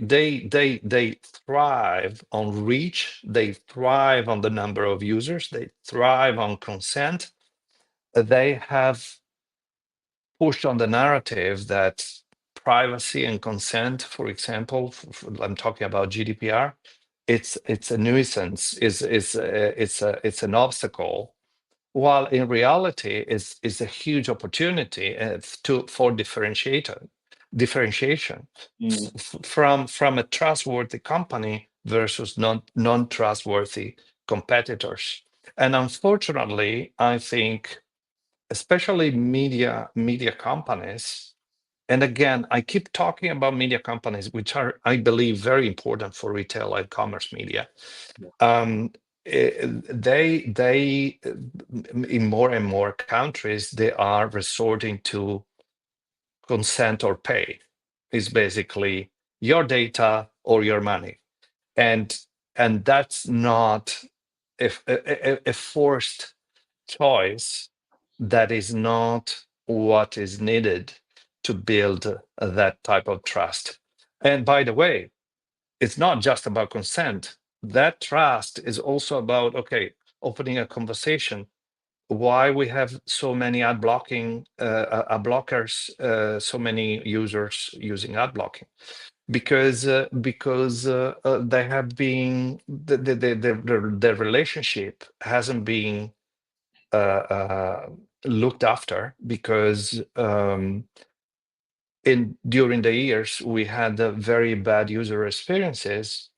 B: thrive on reach, they thrive on the number of users, they thrive on consent, they have pushed on the narrative that privacy and consent, for example, I'm talking about GDPR, it's a nuisance, it's an obstacle, while in reality is a huge opportunity for differentiation
C: Mm.
B: from a trustworthy company versus non-trustworthy competitors. And unfortunately, I think especially media companies, and again, I keep talking about media companies, which are, I believe, very important for retail and commerce media.
C: Yeah.
B: They in more and more countries, they are resorting to consent or pay. Is basically your data or your money, and that's not a forced choice. That is not what is needed to build that type of trust. And by the way, it's not just about consent. That trust is also about, okay, opening a conversation. why we have so many ad blocking blockers, so many users using ad blocking, because they have been the relationship hasn't been looked after, because during the years we had very bad user experiences,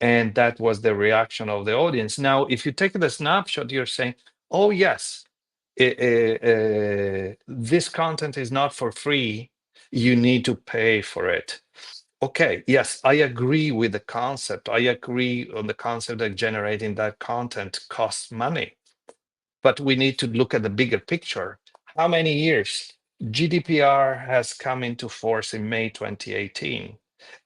B: and that was the reaction of the audience. Now, if you take the snapshot, you're saying, oh yes, this content is not for free, you need to pay for it. Okay, yes, I agree with the concept. I agree on the concept that generating that content costs money. But we need to look at the bigger picture. How many years? GDPR has come into force in May 2018.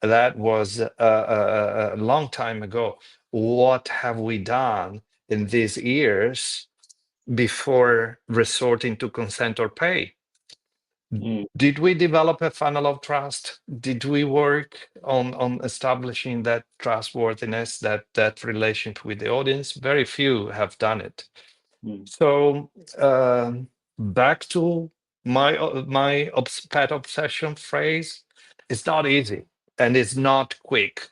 B: That was a long time ago. What have we done in these years before resorting to consent or pay?
C: Mm,
B: Did we develop a funnel of trust? Did we work on establishing that trustworthiness, that relationship with the audience? Very few have done it.
C: mm.
B: So back to my pet obsession phrase, it's not easy and it's not quick.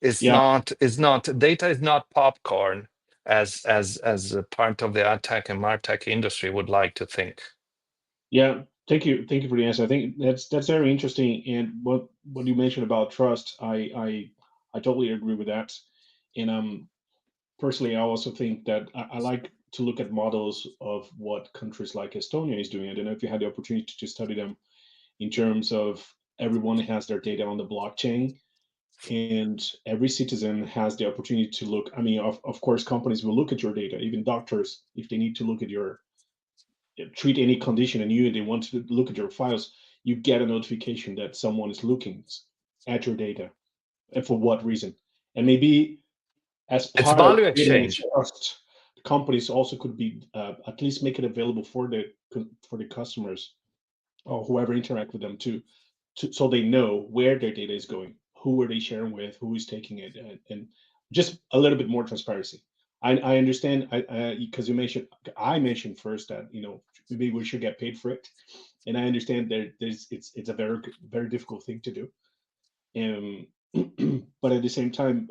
C: Yeah,
B: It's not data is not popcorn, as a part of the ad tech and martech industry would like to think.
C: yeah. Thank you for the answer. I think that's very interesting. And what you mentioned about trust, I totally agree with that. And personally, I also think that I like to look at models of what countries like Estonia is doing. I don't know if you had the opportunity to study them in terms of everyone has their data on the blockchain, and every citizen has the opportunity to look. I mean, of course, companies will look at your data, even doctors, if they need to look at your treat any condition and they want to look at your files, you get a notification that someone is looking at your data, and for what reason. And maybe as
B: It's
C: part of
B: value
C: creating this
B: exchange.
C: trust, companies also could be at least make it available for the customers or whoever interact with them so they know where their data is going, who are they sharing with, who is taking it, and just a little bit more transparency. I understand, because I mentioned first that maybe we should get paid for it, and I understand it's a very difficult thing to do. But at the same time,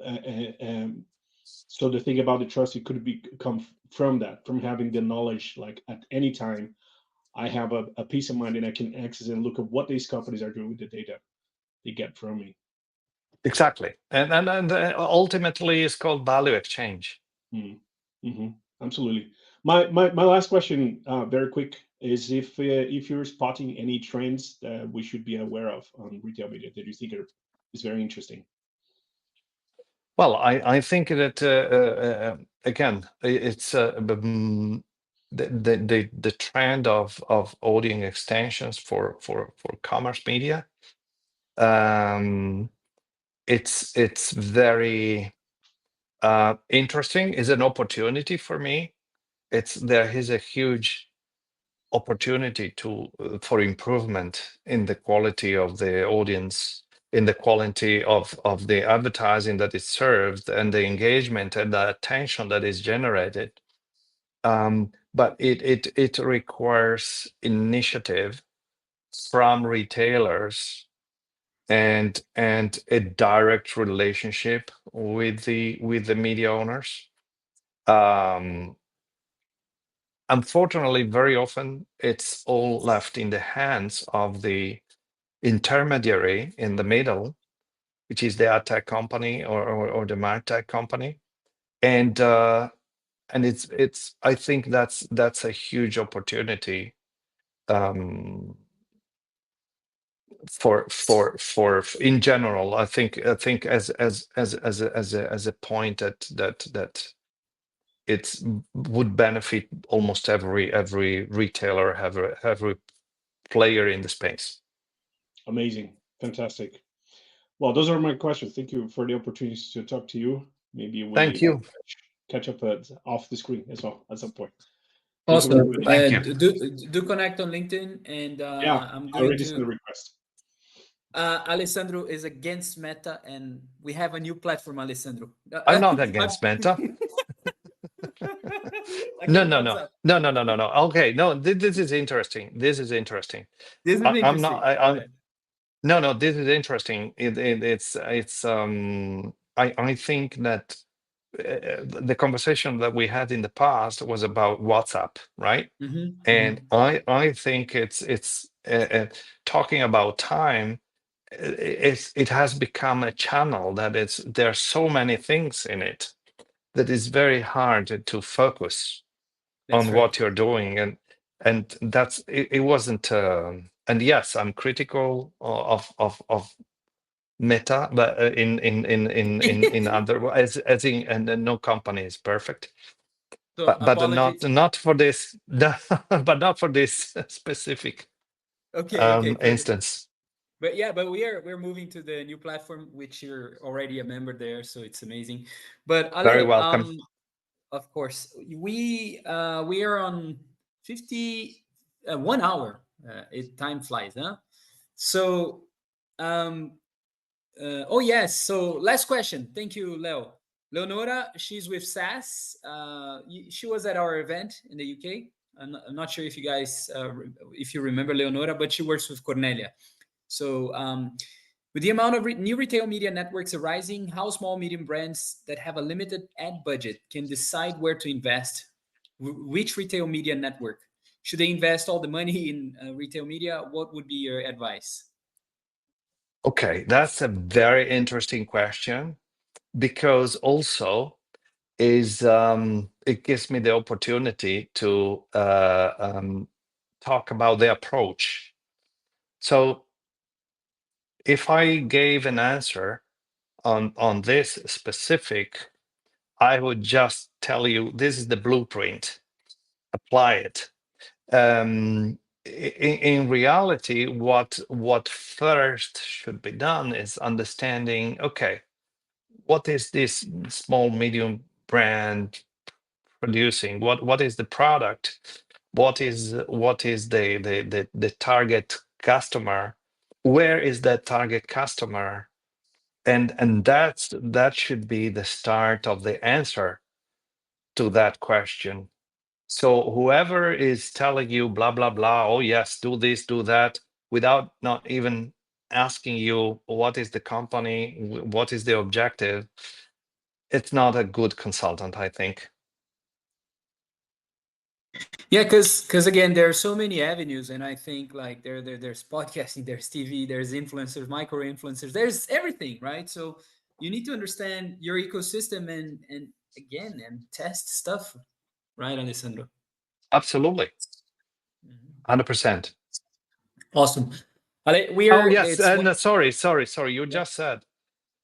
C: so the thing about the trust, it could come from that, from having the knowledge, like at any time I have a peace of mind and I can access and look at what these companies are doing with the data they get from me.
B: Exactly. And ultimately it's called value exchange.
C: Mm. Hmm. Absolutely. My last question, very quick, is if you're spotting any trends that we should be aware of on retail media that you think is very interesting.
B: Well, I think that again, it's the trend of audience extensions for commerce media. It's very interesting. Is an opportunity for me. There is a huge opportunity for improvement in the quality of the audience, in the quality of the advertising that is served, and the engagement and the attention that is generated. But it requires initiative from retailers and a direct relationship with the media owners. Um, Unfortunately, very often it's all left in the hands of the intermediary in the middle, which is the ad tech company or the martech company, and it's I think that's a huge opportunity um, for in general. I think as a point that it's would benefit almost every retailer, every player in the space.
C: Amazing. Fantastic. Well, those are my questions. Thank you for the opportunity to talk to you. Maybe
B: Thank
C: we
B: you.
C: catch up off the screen as well at some point. Thank you very
A: Awesome.
C: much.
B: Thank you.
A: Do connect on LinkedIn, and
C: Yeah,
A: I'm
C: I
A: going
C: already sent a
A: to.
C: request.
A: Alessandro is against Meta, and we have a new platform, Alessandro.
B: I'm not
A: I'm-
B: against Meta. No,
A: Okay,
B: no,
A: what's
B: no,
A: up?
B: no, no, no, no, no. Okay, no, this is interesting. This is interesting.
A: This is
B: I'm not.
A: interesting. Go
B: I'm
A: ahead.
B: no, no. This is interesting. It's. I think that the conversation that we had in the past was about WhatsApp, right? And
A: Hmm.
B: I think talking about time. It has become a channel that there are so many things in it that it's very hard to focus
A: That's
B: on
A: right.
B: what you're doing, and that's it wasn't and yes, I'm critical of Meta, but in other, as in, and no company is perfect,
A: So
B: but
A: apologies.
B: not for this but not for this specific
A: Okay, okay, perfect.
B: instance.
A: But yeah, but we're moving to the new platform, which you're already a member there, so it's amazing. But
B: Very
A: Ale,
B: welcome.
A: of course, we are on 1 hour. It time flies, huh? So, um, oh yes. So last question. Thank you, Leo. Leonora, she's with SAS. She was at our event in the UK. I'm not sure if you guys, if you remember Leonora, but she works with Cornelia. So, with the amount of new retail media networks arising, how small, medium brands that have a limited ad budget can decide where to invest? Which retail media network? Should they invest all the money in retail media? What would be your advice?
B: Okay, that's a very interesting question, because also is it gives me the opportunity to talk about the approach. So if I gave an answer on this specific, I would just tell you this is the blueprint. Apply it. In reality, what first should be done is understanding. Okay, what is this small medium brand producing? What is the product? What is the target customer? Where is that target customer? And that should be the start of the answer to that question. So whoever is telling you blah blah blah, oh yes, do this, do that, without not even asking you what is the company, what is the objective, it's not a good consultant, I think.
A: Yeah, because again, there are so many avenues, and I think like there's podcasting, there's TV, there's influencers, micro influencers, there's everything, right? So you need to understand your ecosystem and again and test stuff, right, Alessandro?
B: Absolutely,
A: Mhm.
B: 100%.
A: Awesome. Ale,
B: Oh
A: we're
B: yes,
A: it's
B: and
A: what
B: sorry. You
A: yeah.
B: just said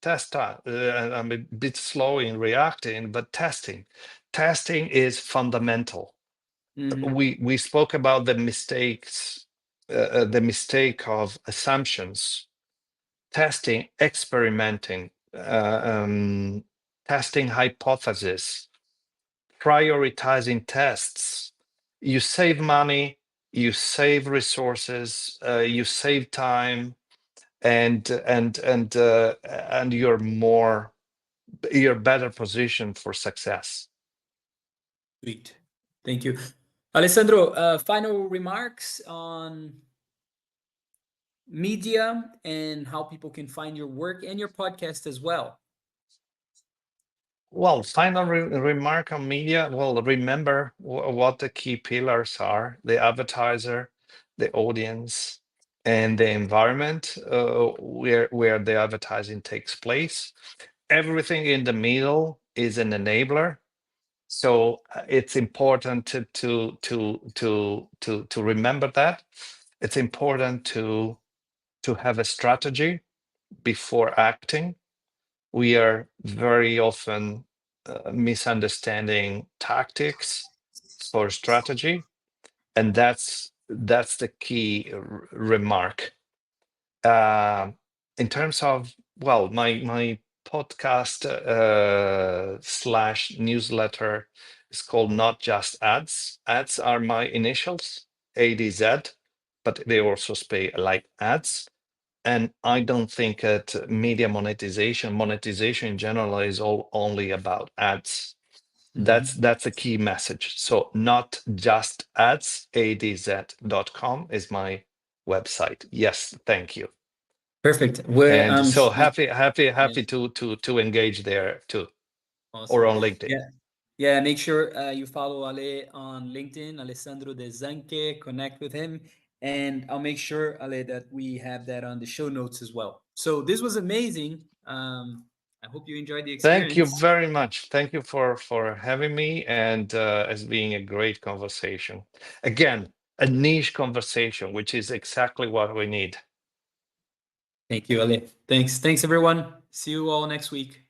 B: test. And I'm a bit slow in reacting, but testing is fundamental.
A: Hmm.
B: We spoke about the mistakes, the mistake of assumptions. Testing, experimenting, testing hypothesis, prioritizing tests. You save money, you save resources, you save time, and you're better positioned for success.
A: Sweet. Thank you. Alessandro, final remarks on media and how people can find your work and your podcast as well.
B: Well, final remark on media. Well, remember what the key pillars are: the advertiser, the audience, and the environment where the advertising takes place. Everything in the middle is an enabler. So it's important to remember that. It's important to have a strategy before acting. We are very often misunderstanding tactics for strategy, and that's the key remark. Uh, in terms of, well, my podcast slash newsletter is called Not Just Ads. Ads are my initials, ADZ, but they also spell like ads. And I don't think that media monetization in general is all only about ads. That's a key message. So not just ads, adz.com is my website. Yes, thank you.
A: Perfect.
B: And so
A: Yeah.
B: happy to engage there too,
A: Awesome.
B: or on LinkedIn.
A: Yeah, make sure you follow Ale on LinkedIn, Alessandro De Zanche, connect with him. And I'll make sure, Ale, that we have that on the show notes as well. So this was amazing. I hope you enjoyed the
B: Thank you
A: experience.
B: very much. Thank you for having me, and as being a great conversation. Again, a niche conversation, which is exactly what we need.
A: Thank you, Ale. Thanks, everyone. See you all next week.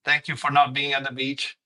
B: Thank you for not being at the beach.